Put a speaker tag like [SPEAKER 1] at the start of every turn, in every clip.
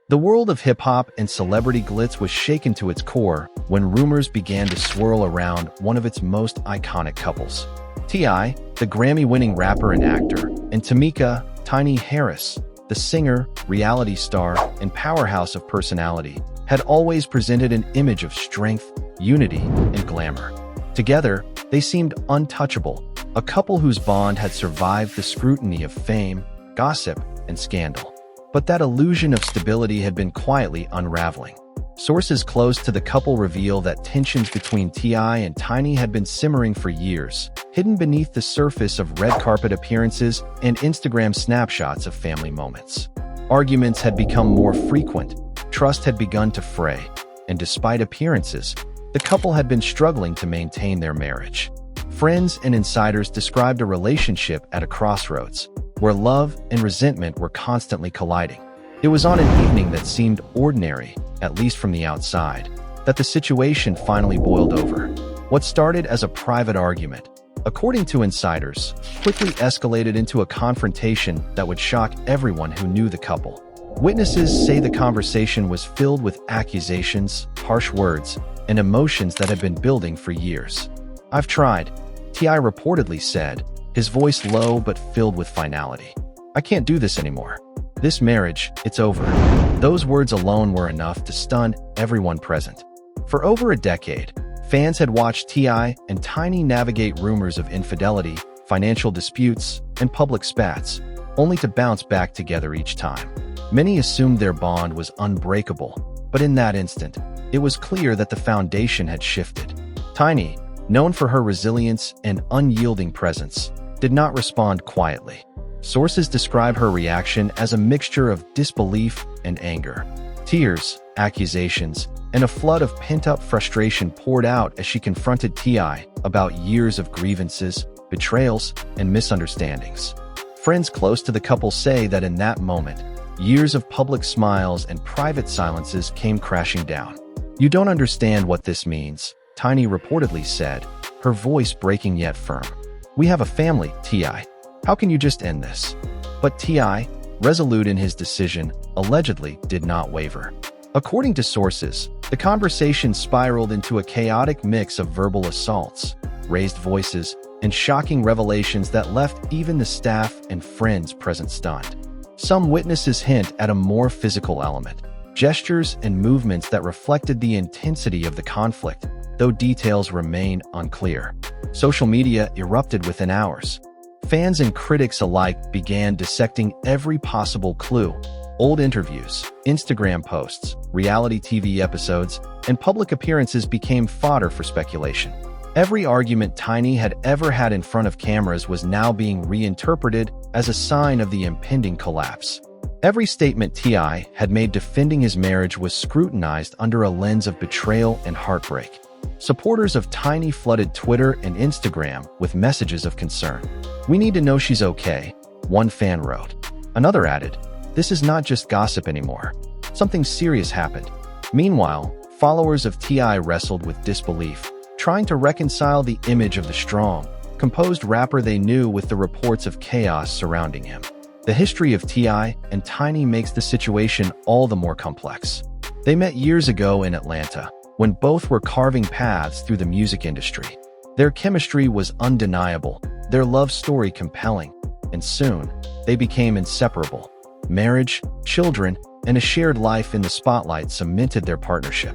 [SPEAKER 1] The world of hip-hop and celebrity glitz was shaken to its core when rumors began to swirl around one of its most iconic couples. T.I., the Grammy-winning rapper and actor, and Tamika "Tiny" Harris, the singer, reality star, and powerhouse of personality, had always presented an image of strength, unity, and glamour. Together, they seemed untouchable, a couple whose bond had survived the scrutiny of fame, gossip, and scandal. But that illusion of stability had been quietly unraveling. Sources close to the couple reveal that tensions between T.I. and Tiny had been simmering for years, hidden beneath the surface of red carpet appearances and Instagram snapshots of family moments. Arguments had become more frequent, trust had begun to fray, and despite appearances, the couple had been struggling to maintain their marriage. Friends and insiders described a relationship at a crossroads, where love and resentment were constantly colliding. It was on an evening that seemed ordinary, at least from the outside, that the situation finally boiled over. What started as a private argument, according to insiders, quickly escalated into a confrontation that would shock everyone who knew the couple. Witnesses say the conversation was filled with accusations, harsh words, and emotions that had been building for years. "I've tried," T.I. reportedly said, his voice low but filled with finality. "I can't do this anymore. This marriage, it's over." Those words alone were enough to stun everyone present. For over a decade, fans had watched T.I. and Tiny navigate rumors of infidelity, financial disputes, and public spats, only to bounce back together each time. Many assumed their bond was unbreakable, but in that instant, it was clear that the foundation had shifted. Tiny, known for her resilience and unyielding presence, did not respond quietly. Sources describe her reaction as a mixture of disbelief and anger. Tears, accusations, and a flood of pent-up frustration poured out as she confronted T.I. about years of grievances, betrayals, and misunderstandings. Friends close to the couple say that in that moment, years of public smiles and private silences came crashing down. "You don't understand what this means," Tiny reportedly said, her voice breaking yet firm. "We have a family, T.I. How can you just end this?" But T.I., resolute in his decision, allegedly did not waver. According to sources, the conversation spiraled into a chaotic mix of verbal assaults, raised voices, and shocking revelations that left even the staff and friends present stunned. Some witnesses hint at a more physical element, gestures and movements that reflected the intensity of the conflict, though details remain unclear. Social media erupted within hours. Fans and critics alike began dissecting every possible clue. Old interviews, Instagram posts, reality TV episodes, and public appearances became fodder for speculation. Every argument Tiny had ever had in front of cameras was now being reinterpreted as a sign of the impending collapse. Every statement T.I. had made defending his marriage was scrutinized under a lens of betrayal and heartbreak. Supporters of Tiny flooded Twitter and Instagram with messages of concern. "We need to know she's okay," one fan wrote. Another added, "This is not just gossip anymore. Something serious happened." Meanwhile, followers of T.I. wrestled with disbelief, trying to reconcile the image of the strong, composed rapper they knew with the reports of chaos surrounding him. The history of T.I. and Tiny makes the situation all the more complex. They met years ago in Atlanta, when both were carving paths through the music industry. Their chemistry was undeniable, their love story compelling, and soon, they became inseparable. Marriage, children, and a shared life in the spotlight cemented their partnership.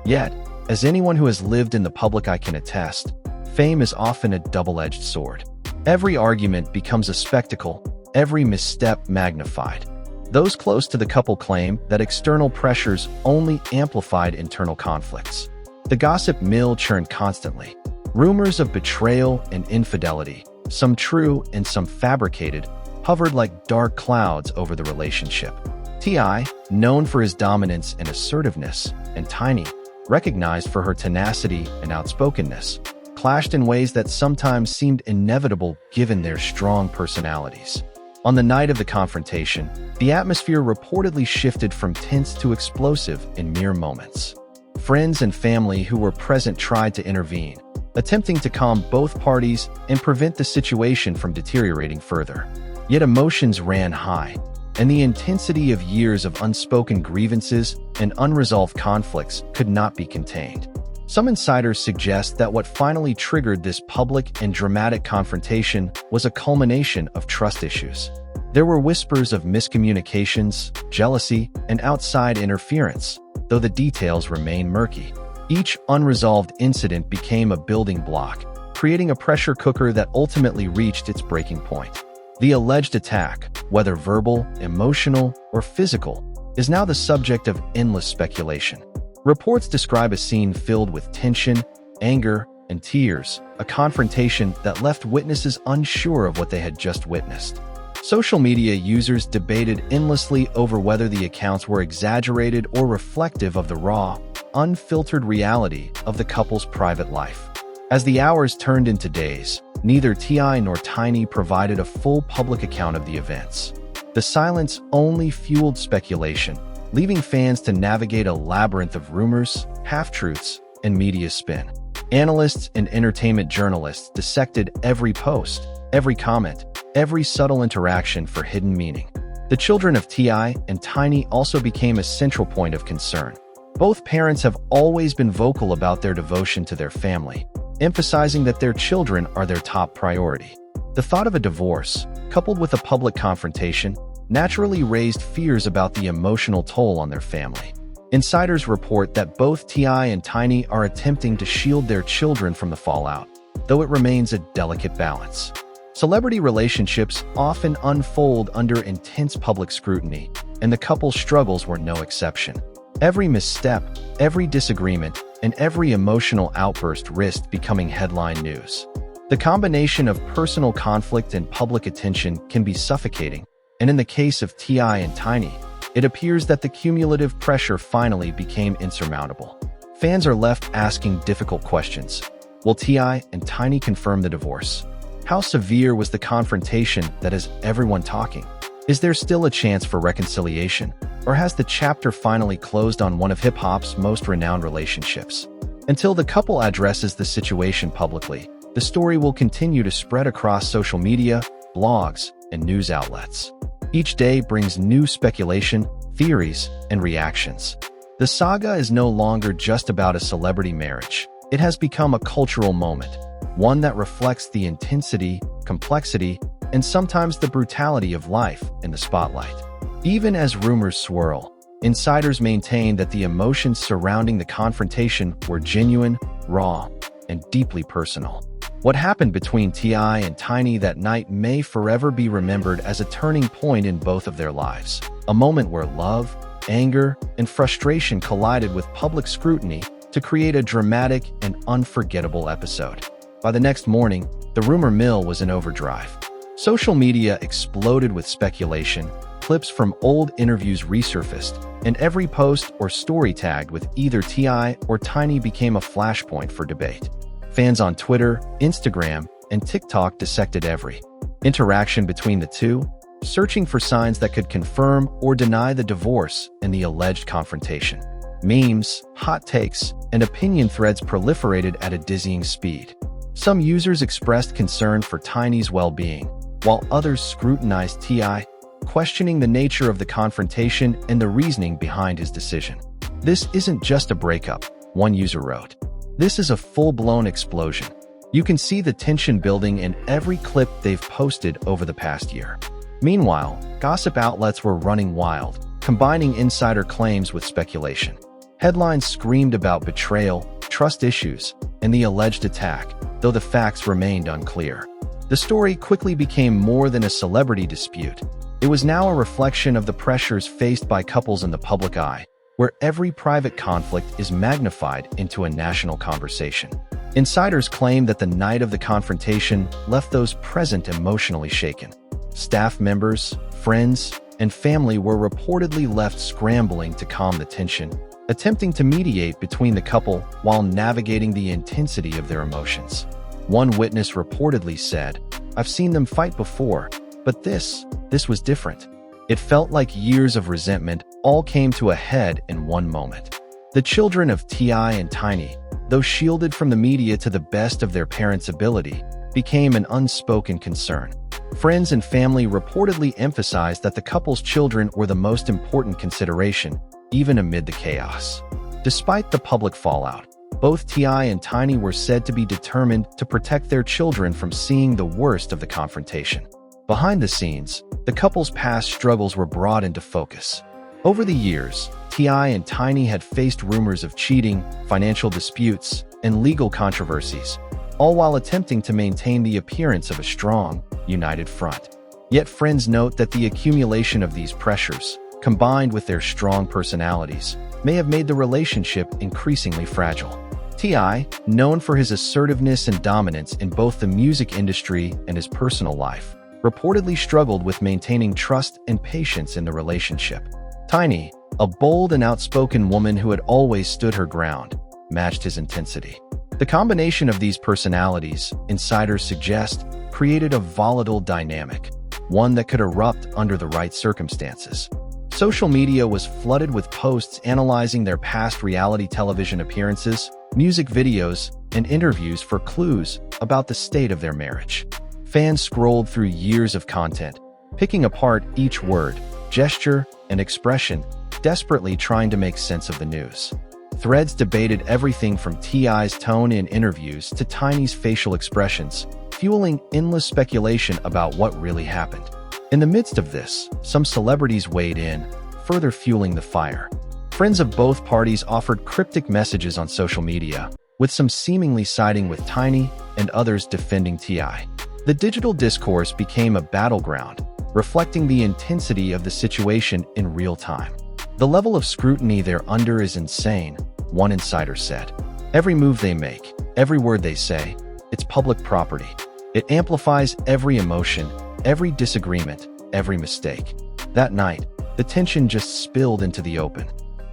[SPEAKER 1] Yet, as anyone who has lived in the public eye can attest, fame is often a double-edged sword. Every argument becomes a spectacle, every misstep magnified. Those close to the couple claim that external pressures only amplified internal conflicts. The gossip mill churned constantly. Rumors of betrayal and infidelity, some true and some fabricated, hovered like dark clouds over the relationship. T.I., known for his dominance and assertiveness, and Tiny, recognized for her tenacity and outspokenness, clashed in ways that sometimes seemed inevitable given their strong personalities. On the night of the confrontation, the atmosphere reportedly shifted from tense to explosive in mere moments. Friends and family who were present tried to intervene, attempting to calm both parties and prevent the situation from deteriorating further. Yet emotions ran high. and the intensity of years of unspoken grievances and unresolved conflicts could not be contained. Some insiders suggest that what finally triggered this public and dramatic confrontation was a culmination of trust issues. There were whispers of miscommunications, jealousy, and outside interference, though the details remain murky. Each unresolved incident became a building block, creating a pressure cooker that ultimately reached its breaking point. The alleged attack, whether verbal, emotional, or physical, is now the subject of endless speculation. Reports describe a scene filled with tension, anger, and tears, a confrontation that left witnesses unsure of what they had just witnessed. Social media users debated endlessly over whether the accounts were exaggerated or reflective of the raw, unfiltered reality of the couple's private life. As the hours turned into days, neither T.I. nor Tiny provided a full public account of the events. The silence only fueled speculation, leaving fans to navigate a labyrinth of rumors, half-truths, and media spin. Analysts and entertainment journalists dissected every post, every comment, every subtle interaction for hidden meaning. The children of T.I. and Tiny also became a central point of concern. Both parents have always been vocal about their devotion to their family, emphasizing that their children are their top priority. The thought of a divorce, coupled with a public confrontation, naturally raised fears about the emotional toll on their family. Insiders report that both T.I. and Tiny are attempting to shield their children from the fallout, though it remains a delicate balance. Celebrity relationships often unfold under intense public scrutiny, and the couple's struggles were no exception. Every misstep, every disagreement, and every emotional outburst risked becoming headline news. The combination of personal conflict and public attention can be suffocating, and in the case of T.I. and Tiny, it appears that the cumulative pressure finally became insurmountable. Fans are left asking difficult questions. Will T.I. and Tiny confirm the divorce? How severe was the confrontation that has everyone talking? Is there still a chance for reconciliation? Or has the chapter finally closed on one of hip-hop's most renowned relationships? Until the couple addresses the situation publicly, the story will continue to spread across social media, blogs, and news outlets. Each day brings new speculation, theories, and reactions. The saga is no longer just about a celebrity marriage. It has become a cultural moment, one that reflects the intensity, complexity, and sometimes the brutality of life in the spotlight. Even as rumors swirl, insiders maintain that the emotions surrounding the confrontation were genuine, raw, and deeply personal. What happened between T.I. and Tiny that night may forever be remembered as a turning point in both of their lives, a moment where love, anger, and frustration collided with public scrutiny to create a dramatic and unforgettable episode. By the next morning, the rumor mill was in overdrive. Social media exploded with speculation, clips from old interviews resurfaced, and every post or story tagged with either T.I. or Tiny became a flashpoint for debate. Fans on Twitter, Instagram, and TikTok dissected every interaction between the two, searching for signs that could confirm or deny the divorce and the alleged confrontation. Memes, hot takes, and opinion threads proliferated at a dizzying speed. Some users expressed concern for Tiny's well-being, while others scrutinized T.I., questioning the nature of the confrontation and the reasoning behind his decision. "This isn't just a breakup," one user wrote. "This is a full-blown explosion. You can see the tension building in every clip they've posted over the past year." Meanwhile, gossip outlets were running wild, combining insider claims with speculation. Headlines screamed about betrayal, trust issues, and the alleged attack, though the facts remained unclear. The story quickly became more than a celebrity dispute. It was now a reflection of the pressures faced by couples in the public eye, where every private conflict is magnified into a national conversation. Insiders claim that the night of the confrontation left those present emotionally shaken. Staff members, friends, and family were reportedly left scrambling to calm the tension, attempting to mediate between the couple while navigating the intensity of their emotions. One witness reportedly said, "I've seen them fight before, but this was different. It felt like years of resentment all came to a head in one moment." The children of T.I. and Tiny, though shielded from the media to the best of their parents' ability, became an unspoken concern. Friends and family reportedly emphasized that the couple's children were the most important consideration, even amid the chaos. Despite the public fallout, both T.I. and Tiny were said to be determined to protect their children from seeing the worst of the confrontation. Behind the scenes, the couple's past struggles were brought into focus. Over the years, T.I. and Tiny had faced rumors of cheating, financial disputes, and legal controversies, all while attempting to maintain the appearance of a strong, united front. Yet friends note that the accumulation of these pressures, combined with their strong personalities, may have made the relationship increasingly fragile. T.I., known for his assertiveness and dominance in both the music industry and his personal life, reportedly struggled with maintaining trust and patience in the relationship. Tiny, a bold and outspoken woman who had always stood her ground, matched his intensity. The combination of these personalities, insiders suggest, created a volatile dynamic, one that could erupt under the right circumstances. Social media was flooded with posts analyzing their past reality television appearances, music videos, and interviews for clues about the state of their marriage. Fans scrolled through years of content, picking apart each word, gesture, and expression, desperately trying to make sense of the news. Threads debated everything from T.I.'s tone in interviews to Tiny's facial expressions, fueling endless speculation about what really happened. In the midst of this, some celebrities weighed in, further fueling the fire. Friends of both parties offered cryptic messages on social media, with some seemingly siding with Tiny and others defending T.I. The digital discourse became a battleground, reflecting the intensity of the situation in real time. The level of scrutiny they're under is insane, one insider said. Every move they make, every word they say, it's public property. It amplifies every emotion, every disagreement, every mistake. That night, the tension just spilled into the open.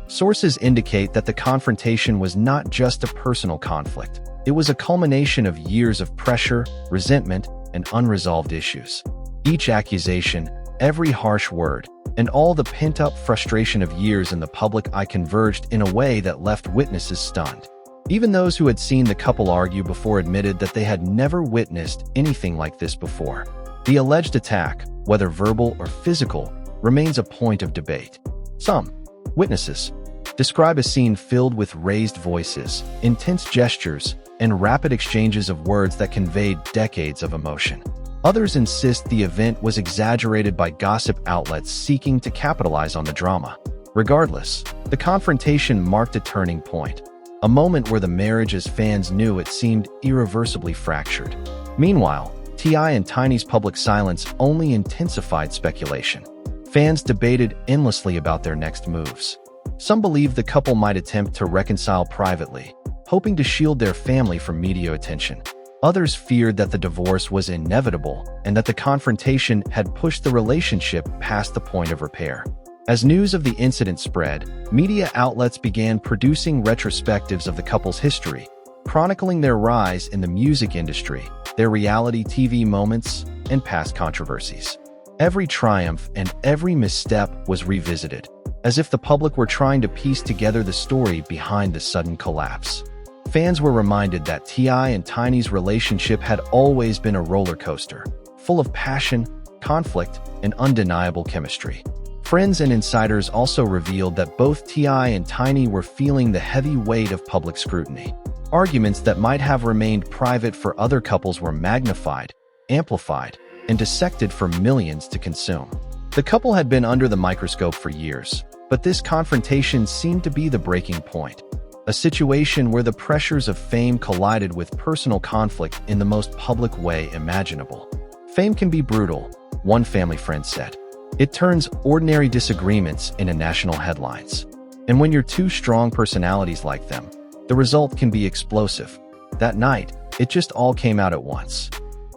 [SPEAKER 1] Sources indicate that the confrontation was not just a personal conflict. It was a culmination of years of pressure, resentment, and unresolved issues. Each accusation, every harsh word, and all the pent-up frustration of years in the public eye converged in a way that left witnesses stunned. Even those who had seen the couple argue before admitted that they had never witnessed anything like this before. The alleged attack, whether verbal or physical, remains a point of debate. Some witnesses describe a scene filled with raised voices, intense gestures, and rapid exchanges of words that conveyed decades of emotion. Others insist the event was exaggerated by gossip outlets seeking to capitalize on the drama. Regardless, the confrontation marked a turning point, a moment where the marriage, as fans knew it, seemed irreversibly fractured. Meanwhile, T.I. and Tiny's public silence only intensified speculation. Fans debated endlessly about their next moves. Some believed the couple might attempt to reconcile privately, hoping to shield their family from media attention. Others feared that the divorce was inevitable and that the confrontation had pushed the relationship past the point of repair. As news of the incident spread, media outlets began producing retrospectives of the couple's history, chronicling their rise in the music industry, their reality TV moments, and past controversies. Every triumph and every misstep was revisited, as if the public were trying to piece together the story behind the sudden collapse. Fans were reminded that T.I. and Tiny's relationship had always been a roller coaster, full of passion, conflict, and undeniable chemistry. Friends and insiders also revealed that both T.I. and Tiny were feeling the heavy weight of public scrutiny. Arguments that might have remained private for other couples were magnified, amplified, and dissected for millions to consume. The couple had been under the microscope for years, but this confrontation seemed to be the breaking point. A situation where the pressures of fame collided with personal conflict in the most public way imaginable. Fame can be brutal, one family friend said. It turns ordinary disagreements into national headlines. And when you're two strong personalities like them, the result can be explosive. That night, it just all came out at once.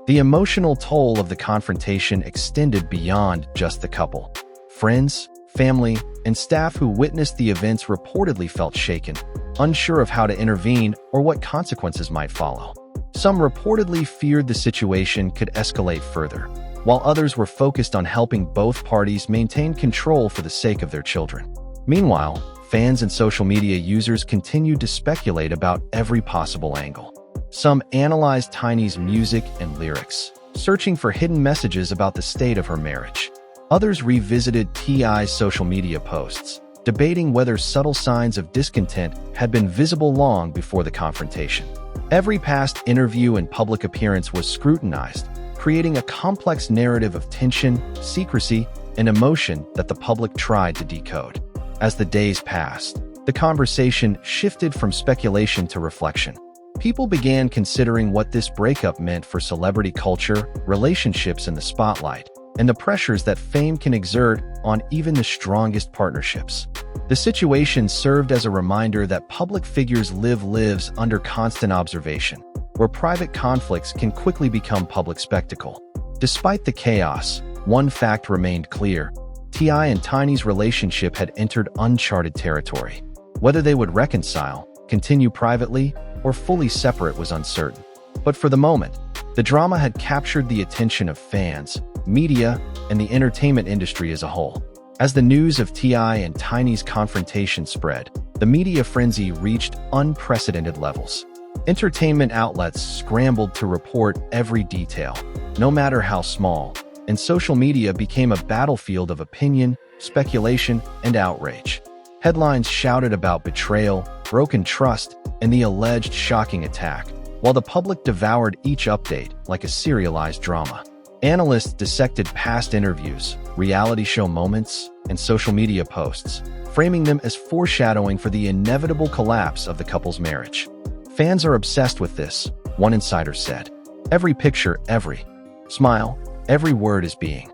[SPEAKER 1] The emotional toll of the confrontation extended beyond just the couple. Friends, family, and staff who witnessed the events reportedly felt shaken, unsure of how to intervene or what consequences might follow. Some reportedly feared the situation could escalate further, while others were focused on helping both parties maintain control for the sake of their children. Meanwhile, fans and social media users continued to speculate about every possible angle. Some analyzed Tiny's music and lyrics, searching for hidden messages about the state of her marriage. Others revisited T.I.'s social media posts, debating whether subtle signs of discontent had been visible long before the confrontation. Every past interview and public appearance was scrutinized, creating a complex narrative of tension, secrecy, and emotion that the public tried to decode. As the days passed, the conversation shifted from speculation to reflection. People began considering what this breakup meant for celebrity culture, relationships in the spotlight, and the pressures that fame can exert on even the strongest partnerships. The situation served as a reminder that public figures live lives under constant observation, where private conflicts can quickly become public spectacle. Despite the chaos, one fact remained clear: T.I. and Tiny's relationship had entered uncharted territory. Whether they would reconcile, continue privately, or fully separate was uncertain. But for the moment, the drama had captured the attention of fans, media, and the entertainment industry as a whole. As the news of T.I. and Tiny's confrontation spread, the media frenzy reached unprecedented levels. Entertainment outlets scrambled to report every detail, no matter how small, and social media became a battlefield of opinion, speculation, and outrage. Headlines shouted about betrayal, broken trust, and the alleged shocking attack, while the public devoured each update like a serialized drama. Analysts dissected past interviews, reality show moments, and social media posts, framing them as foreshadowing for the inevitable collapse of the couple's marriage. Fans are obsessed with this, one insider said. Every picture, every smile, every word is being.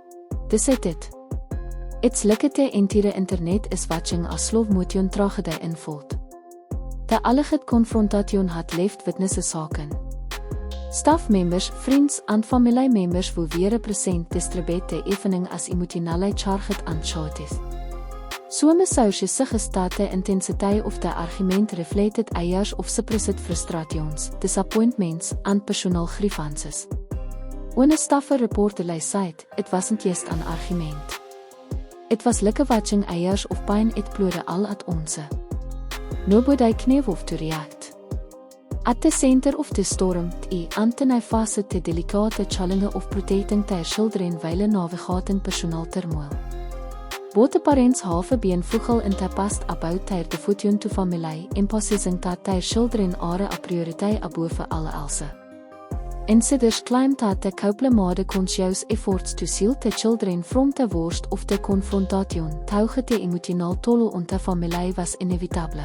[SPEAKER 2] Dis dit. It's lekkerte entire internet is watching a slovmotion tragedy unfold. The alleged confrontation had left witnesses saken. Staff members, friends and family members who weer represent distribute the evening as emotionally charged anschaut is. Some sources suggest the intensity of the argument reflected eiers of suppressed frustrations, disappointments, and personal grievances. When a staffer reportedly said, it wasn't just an argument. It was like watching eiers of pine it plore al at onze. Nobody knew to react. At the center of the storm, the Antony faced the delicate challenge of protecting their children while navigating personal turmoil. Both parents have been vocal in the past about their devotion to family, emphasizing that their children are a priority above all else. Insiders claim that the couple made conscious efforts to shield the children from the worst of the confrontation, though the emotional toll on the family was inevitable.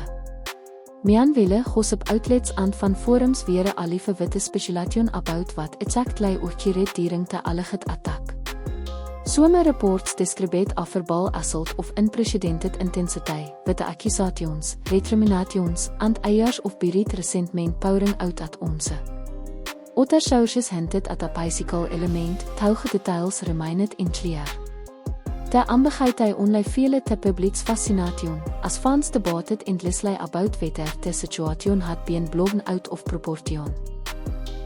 [SPEAKER 2] Meanwhile, gossip outlets and van forums weer a liewe witte speculation about what exactly occurred during the alleged attack. Some reports describe a verbal assault of unprecedented intensity, with the accusations, recriminations, and airs of buried resentment pouring out at ons. Other sources hinted at a physical element, though details remained unclear. The ambiguity only fueled the public's fascination, as fans debated endlessly about whether the situation had been blown out of proportion.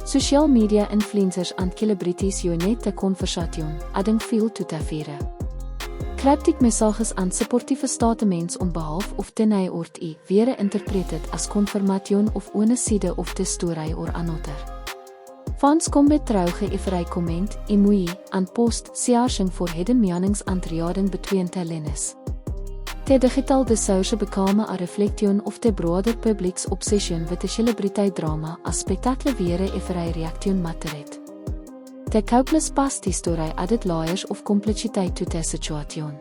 [SPEAKER 2] Social media influencers and celebrities joined the conversation, adding fuel to the fire. Cryptic messages and supportive statements on behalf of the Nijord were interpreted as confirmation of one side of the story or another. Fans kom betrouwige every comment, emoji, and post searching for hidden meanings and reading between the lines. The digital discourse became a reflection of the broader public's obsession with the celebrity drama as spectacular every reaction mattered. The couple's past history added layers of complexity to the situation.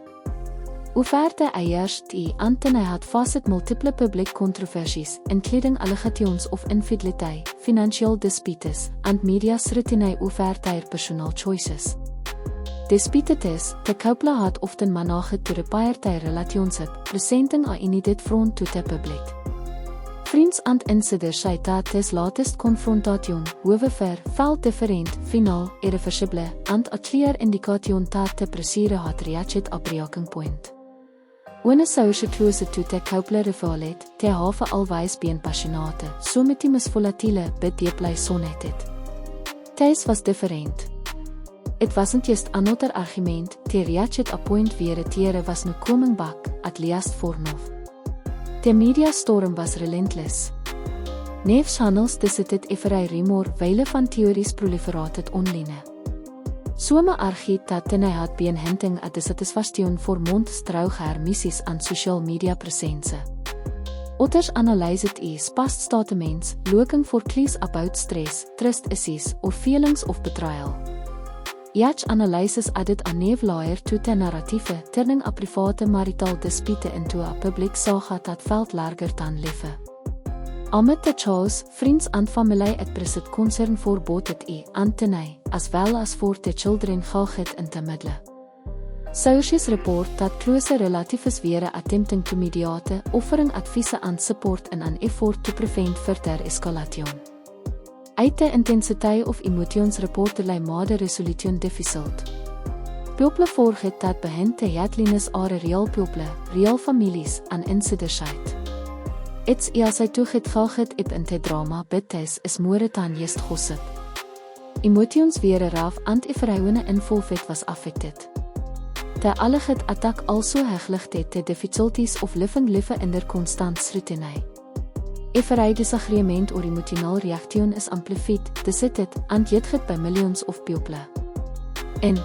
[SPEAKER 2] Over the years, the Antony had faced multiple public controversies, including allegations of infidelity, financial disputes, and media scrutiny over their personal choices. Despite this, the couple had often managed to repair their relationship, presenting a united front to the public. Friends and insiders say that this latest confrontation, however, felt different, final, irreversible, and a clear indication that the procedure had reached a breaking point. When a source closer to the couple revealed, they have always been passionate, so met die misvolatile, but deeply sonneted. This was different. It wasn't just another argument, they reached a point where it was no coming back, at least for now. The media storm was relentless. News channels decided every rumor while van theories proliferated online. Some argue that Tiny had been hinting at dissatisfaction for months terug haar missies aan social media presence. Others analyze it as past statements looking for clues about stress, trust issues, or feelings of betrayal. Yet analyses added a new layer to the narrative, turning a private marital dispute into a public saga that felt larger than life. Amid the chaos, friends and family expressed concern for both it and Tiny, as well as for the children geagit in the middle. Sources report that closer relatives were attempting to mediate, offering advice and support in an effort to prevent further escalation. Uit de intensiteit of emotions reporterlei maar de resolution difficult. People forget dat begin te headlines are real people, real families en insiderheid. It's as hy toeget geagit in te drama bittes is more dan just gossip. Emotions were raf and everyone involved was affected. The alleged attack also highlighted the difficulties of living life under constant scrutiny. Every disagreement or emotional reaction is amplified, decided, and yet hit by millions of people. In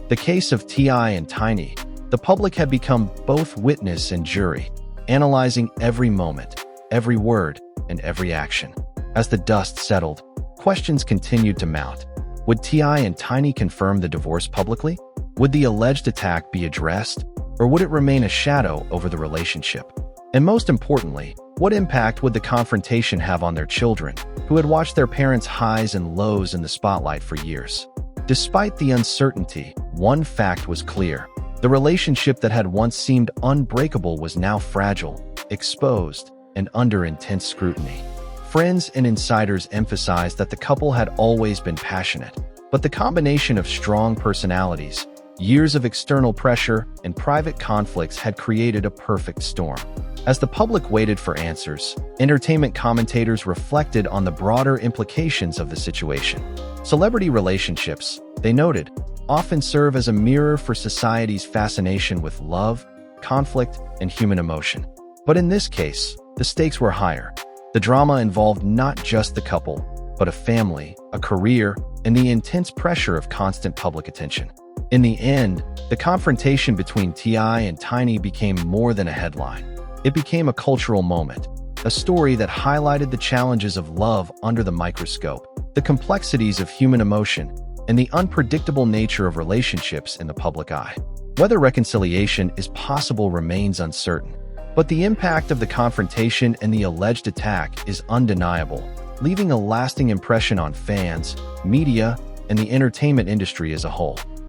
[SPEAKER 1] the case of T.I. and Tiny, the public had become both witness and jury, analyzing every moment, every word, and every action. As the dust settled, questions continued to mount. Would T.I. and Tiny confirm the divorce publicly? Would the alleged attack be addressed, or would it remain a shadow over the relationship? And most importantly, what impact would the confrontation have on their children, who had watched their parents' highs and lows in the spotlight for years? Despite the uncertainty, one fact was clear. The relationship that had once seemed unbreakable was now fragile, exposed, and under intense scrutiny. Friends and insiders emphasized that the couple had always been passionate, but the combination of strong personalities, years of external pressure, and private conflicts had created a perfect storm. As the public waited for answers, entertainment commentators reflected on the broader implications of the situation. Celebrity relationships, they noted, often serve as a mirror for society's fascination with love, conflict, and human emotion. But in this case, the stakes were higher. The drama involved not just the couple, but a family, a career, and the intense pressure of constant public attention. In the end, the confrontation between T.I. and Tiny became more than a headline. It became a cultural moment, a story that highlighted the challenges of love under the microscope, the complexities of human emotion, and the unpredictable nature of relationships in the public eye. Whether reconciliation is possible remains uncertain, but the impact of the confrontation and the alleged attack is undeniable, leaving a lasting impression on fans, media, and the entertainment industry as a whole.